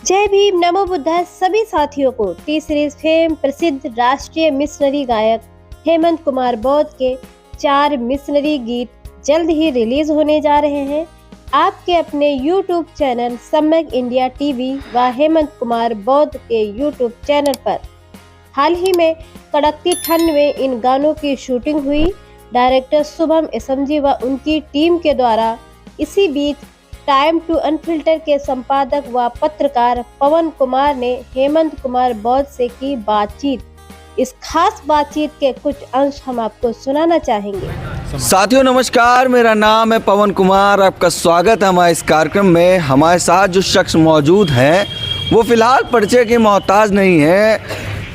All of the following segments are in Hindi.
जय भीम, नमो बुद्धाय सभी साथियों को टी सीरीज फेम प्रसिद्ध राष्ट्रीय मिशनरी गायक हेमंत कुमार बौद्ध के 4 मिशनरी गीत जल्द ही रिलीज होने जा रहे हैं। आपके अपने YouTube चैनल सम्यक इंडिया टीवी व हेमंत कुमार बौद्ध के YouTube चैनल पर हाल ही में कड़कती ठंड में इन गानों की शूटिंग हुई। डायरेक्टर शुभम एसएमजी व उनकी टीम के द्वारा इसी बीच टाइम टू अनफिल्टर के संपादक व पत्रकार पवन कुमार ने हेमंत कुमार बौद्ध से की बातचीत। इस खास बातचीत के कुछ अंश हम आपको सुनाना चाहेंगे। साथियों नमस्कार, मेरा नाम है पवन कुमार। आपका स्वागत है हमारे इस कार्यक्रम में। हमारे साथ जो शख्स मौजूद हैं वो फिलहाल परिचय के मोहताज नहीं है।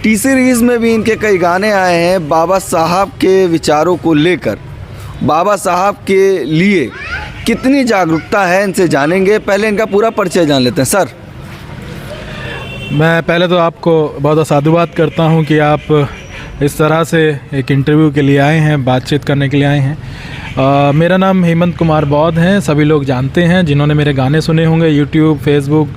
टी सीरीज में भी इनके कई गाने आए हैं बाबा साहब के विचारों को लेकर। बाबा साहब के लिए कितनी जागरूकता है इनसे जानेंगे। पहले इनका पूरा परिचय जान लेते हैं। सर, मैं पहले तो आपको बहुत साधुवाद करता हूं कि आप इस तरह से एक इंटरव्यू के लिए आए हैं, बातचीत करने के लिए आए हैं। मेरा नाम हेमंत कुमार बौद्ध है, सभी लोग जानते हैं। जिन्होंने मेरे गाने सुने होंगे यूट्यूब, फेसबुक,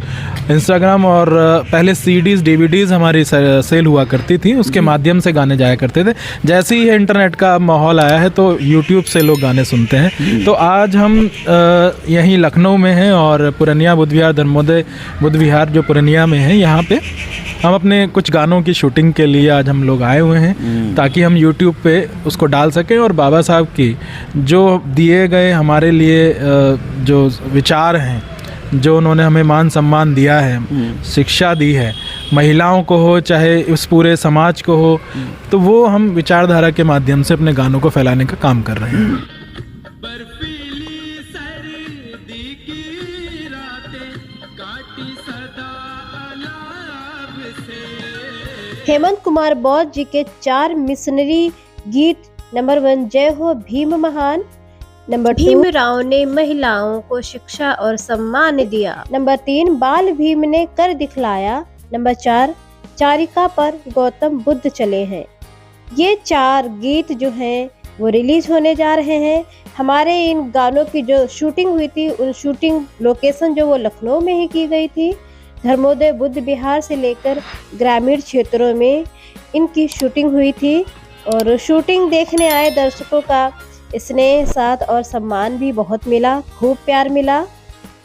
इंस्टाग्राम और पहले सीडीज़, डीवीडीज़ हमारी सेल हुआ करती थी, उसके माध्यम से गाने जाया करते थे। जैसे ही इंटरनेट का माहौल आया है तो यूट्यूब से लोग गाने सुनते हैं। तो आज हम यहीं लखनऊ में हैं और पुरनिया बुद्ध विहार, धर्मोदय बुद्ध विहार जो पुरनिया में है, यहाँ पे हम अपने कुछ गानों की शूटिंग के लिए आज हम लोग आए हुए हैं ताकि हम YouTube पे उसको डाल सकें और बाबा साहब की जो दिए गए हमारे लिए जो विचार हैं, जो उन्होंने हमें मान सम्मान दिया है, शिक्षा दी है, महिलाओं को हो चाहे इस पूरे समाज को हो, तो वो हम विचारधारा के माध्यम से अपने गानों को फैलाने का काम कर रहे हैं। हेमंत कुमार बौद्ध जी के 4 मिशनरी गीत। नंबर 1 जय हो भीम महान। नंबर 2 भीमराव ने महिलाओं को शिक्षा और सम्मान दिया। नंबर 3 बाल भीम ने कर दिखलाया। नंबर 4 चारिका पर गौतम बुद्ध चले हैं। ये 4 गीत जो हैं वो रिलीज होने जा रहे हैं। हमारे इन गानों की जो शूटिंग हुई थी, उन शूटिंग लोकेशन जो वो लखनऊ में ही की गई थी। धर्मोदय बुद्ध विहार से लेकर ग्रामीण क्षेत्रों में इनकी शूटिंग हुई थी और शूटिंग देखने आए दर्शकों का स्नेह, साथ और सम्मान भी बहुत मिला, खूब प्यार मिला।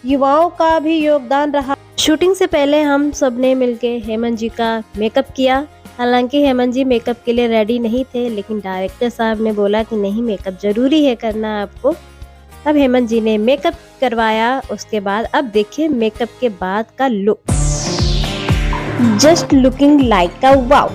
युवाओं का भी योगदान रहा। शूटिंग से पहले हम सब ने मिलके हेमंत जी का मेकअप किया। हालांकि हेमंत जी मेकअप के लिए रेडी नहीं थे, लेकिन डायरेक्टर साहब ने बोला कि नहीं, मेकअप जरूरी है करना आपको। अब हेमंत जी ने मेकअप करवाया। उसके बाद अब देखिए मेकअप के बाद का look, just looking like a wow.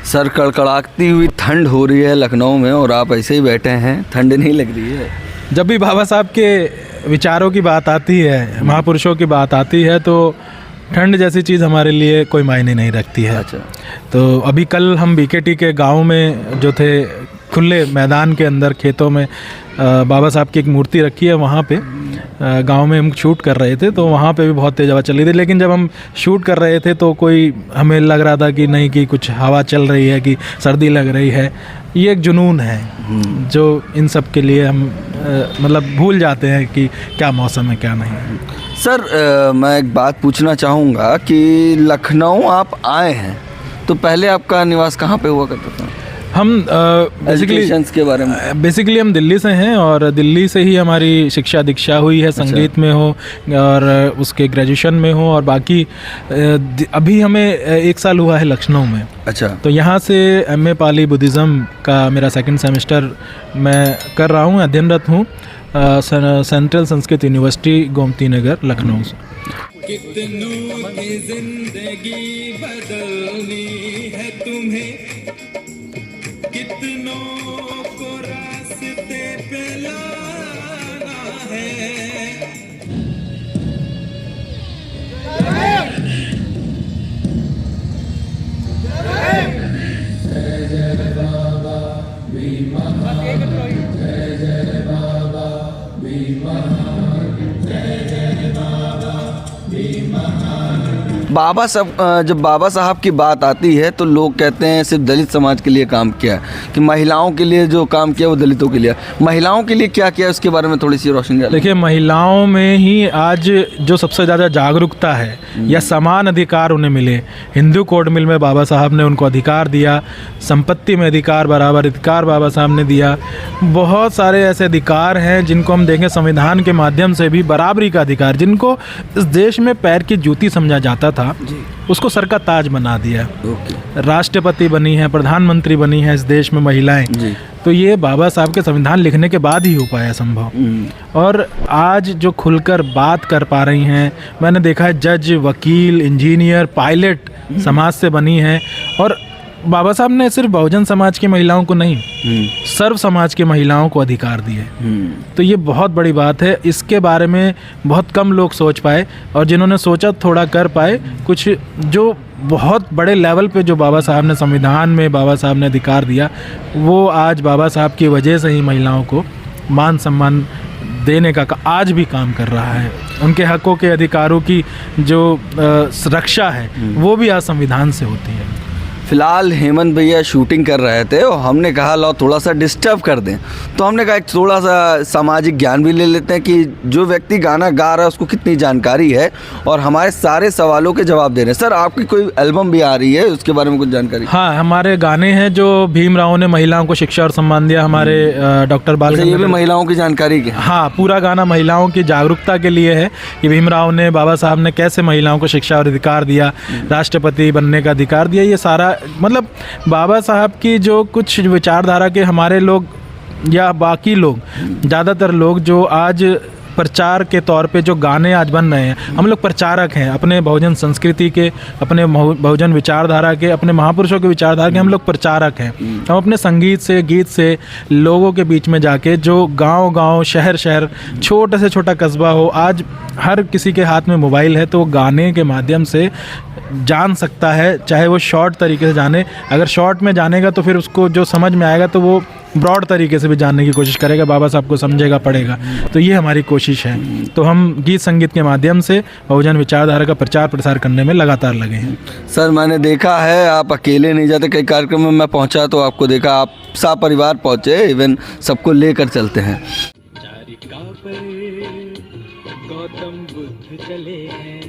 Sir, कड़कड़ाती हुई ठंड हो रही है लखनऊ में और आप ऐसे ही बैठे हैं, ठंड नहीं लग रही है? जब भी बाबा साहब के विचारों की बात आती है, महापुरुषों की बात आती है, तो ठंड जैसी चीज़ हमारे लिए कोई मायने नहीं रखती है। अच्छा। तो अभी कल हम बीकेटी के गांव में जो थे, खुले मैदान के अंदर खेतों में बाबा साहब की एक मूर्ति रखी है, वहाँ पे गांव में हम शूट कर रहे थे। तो वहाँ पे भी बहुत तेज़ हवा चल रही थी, लेकिन जब हम शूट कर रहे थे तो कोई हमें लग रहा था कि नहीं, कि कुछ हवा चल रही है, कि सर्दी लग रही है। ये एक जुनून है जो इन सब के लिए हम मतलब भूल जाते हैं कि क्या मौसम है क्या नहीं। सर, मैं एक बात पूछना चाहूँगा कि लखनऊ आप आए हैं तो पहले आपका निवास कहाँ पे हुआ करता था? हम बेसिकली हम दिल्ली से हैं और दिल्ली से ही हमारी शिक्षा दीक्षा हुई है। संगीत में हो और उसके ग्रेजुएशन में हो, और बाकी अभी हमें 1 साल हुआ है लखनऊ में। अच्छा। तो यहाँ से MA पाली बुद्धिज़्म का मेरा 2nd सेमेस्टर मैं कर रहा हूँ, अध्ययनरत हूँ सेंट्रल संस्कृत यूनिवर्सिटी गोमती नगर लखनऊ से। कितनों की जिंदगी बदलनी है तुम्हें, कितनों को रास्ते पे लाना है। जय जय बाबा भीम महान, जय जय बाबा भीम महान, जय जय बाबा भीम बाबा साहब जब बाबा साहब की बात आती है तो लोग कहते हैं सिर्फ दलित समाज के लिए काम किया कि महिलाओं के लिए जो काम किया वो दलितों के लिए। महिलाओं के लिए क्या किया उसके बारे में थोड़ी सी रोशनी डालें। देखिए, महिलाओं में ही आज जो सबसे ज़्यादा जागरूकता है या समान अधिकार उन्हें मिले। हिंदू कोड मिल में बाबा साहब ने उनको अधिकार दिया, संपत्ति में अधिकार, बराबर अधिकार बाबा साहब ने दिया। बहुत सारे ऐसे अधिकार हैं जिनको हम देखें संविधान के माध्यम से भी बराबरी का अधिकार, जिनको इस देश में पैर की जूती समझा जाता था, उसको सर का ताज बना दिया। राष्ट्रपति बनी है, प्रधानमंत्री बनी है इस देश में महिलाएं। तो ये बाबा साहब के संविधान लिखने के बाद ही हो पाया संभव। और आज जो खुलकर बात कर पा रही हैं, मैंने देखा है जज, वकील, इंजीनियर, पायलट समाज से बनी हैं। और बाबा साहब ने सिर्फ बहुजन समाज की महिलाओं को नहीं, सर्व समाज की महिलाओं को अधिकार दिए। तो ये बहुत बड़ी बात है। इसके बारे में बहुत कम लोग सोच पाए, और जिन्होंने सोचा थोड़ा कर पाए। कुछ जो बहुत बड़े लेवल पे जो बाबा साहब ने संविधान में बाबा साहब ने अधिकार दिया, वो आज बाबा साहब की वजह से ही महिलाओं को मान सम्मान देने का आज भी काम कर रहा है। उनके हकों के अधिकारों की जो रक्षा है वो भी आज संविधान से होती है। फिलहाल हेमंत भैया शूटिंग कर रहे थे और हमने कहा लो थोड़ा सा डिस्टर्ब कर दें, तो हमने कहा थोड़ा सा सामाजिक ज्ञान भी ले लेते हैं कि जो व्यक्ति गाना गा रहा है उसको कितनी जानकारी है, और हमारे सारे सवालों के जवाब दे रहे हैं। सर, आपकी कोई एल्बम भी आ रही है, उसके बारे में कुछ जानकारी? हाँ, हमारे गाने हैं जो भीमराव ने महिलाओं को शिक्षा और सम्मान दिया, हमारे डॉक्टर बाल। ये भी महिलाओं की जानकारी के? हाँ, पूरा गाना महिलाओं की जागरूकता के लिए है कि भीमराव ने, बाबा साहब ने कैसे महिलाओं को शिक्षा और अधिकार दिया, राष्ट्रपति बनने का अधिकार दिया। ये सारा मतलब बाबा साहब की जो कुछ विचारधारा के हमारे लोग या बाकी लोग, ज़्यादातर लोग जो आज प्रचार के तौर पे जो गाने आज बन रहे हैं, हम लोग प्रचारक हैं अपने बहुजन संस्कृति के, अपने बहुजन विचारधारा के, अपने महापुरुषों के विचारधारा के। हम लोग प्रचारक हैं। हम अपने संगीत से, गीत से लोगों के बीच में जाके, जो गांव-गांव, शहर-शहर, छोटे से छोटा कस्बा हो, आज हर किसी के हाथ में मोबाइल है, तो वो गाने के माध्यम से जान सकता है, चाहे वो शॉर्ट तरीके से जाने। अगर शॉर्ट में जानेगा तो फिर उसको जो समझ में आएगा तो वो ब्रॉड तरीके से भी जानने की कोशिश करेगा, बाबा साहब को समझेगा, पढ़ेगा। तो ये हमारी कोशिश है। तो हम गीत संगीत के माध्यम से बहुजन विचारधारा का प्रचार प्रसार करने में लगातार लगे हैं। सर, मैंने देखा है आप अकेले नहीं जाते, कई कार्यक्रम में मैं पहुंचा तो आपको देखा आप सा परिवार पहुंचे, इवन सबको लेकर चलते हैं। गौतम बुद्ध चले हैं,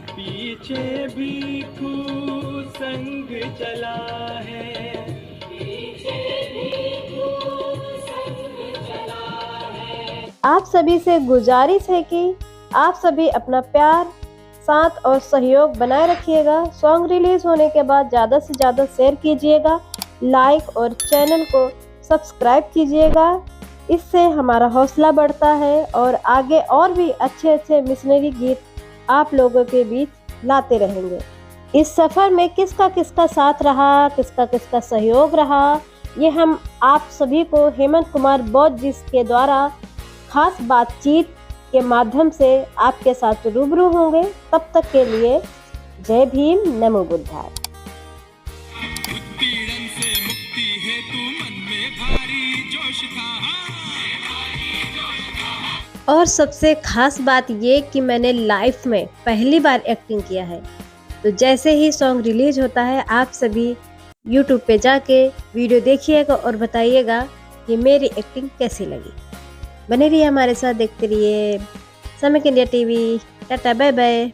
पीछे भिक्षु संग चला है, आप सभी से गुजारिश है कि आप सभी अपना प्यार, साथ और सहयोग बनाए रखिएगा। सॉन्ग रिलीज होने के बाद ज़्यादा से ज़्यादा शेयर कीजिएगा, लाइक और चैनल को सब्सक्राइब कीजिएगा। इससे हमारा हौसला बढ़ता है और आगे और भी अच्छे अच्छे मिशनरी गीत आप लोगों के बीच लाते रहेंगे। इस सफ़र में किसका किसका साथ रहा, किसका किसका सहयोग रहा, ये हम आप सभी को हेमंत कुमार बौद्ध जी के द्वारा खास बातचीत के माध्यम से आपके साथ रूबरू होंगे। तब तक के लिए जय भीम, नमो बुद्धाय। उत्पीड़न से मुक्ति हेतु मन में भारी जोश था, और सबसे खास बात ये कि मैंने लाइफ में पहली बार एक्टिंग किया है। तो जैसे ही सॉन्ग रिलीज होता है, आप सभी YouTube पे जाके वीडियो देखिएगा और बताइएगा कि मेरी एक्टिंग कैसी लगी। बने रहिए हमारे साथ, देखते रहिए समक India TV. Tata, bye bye.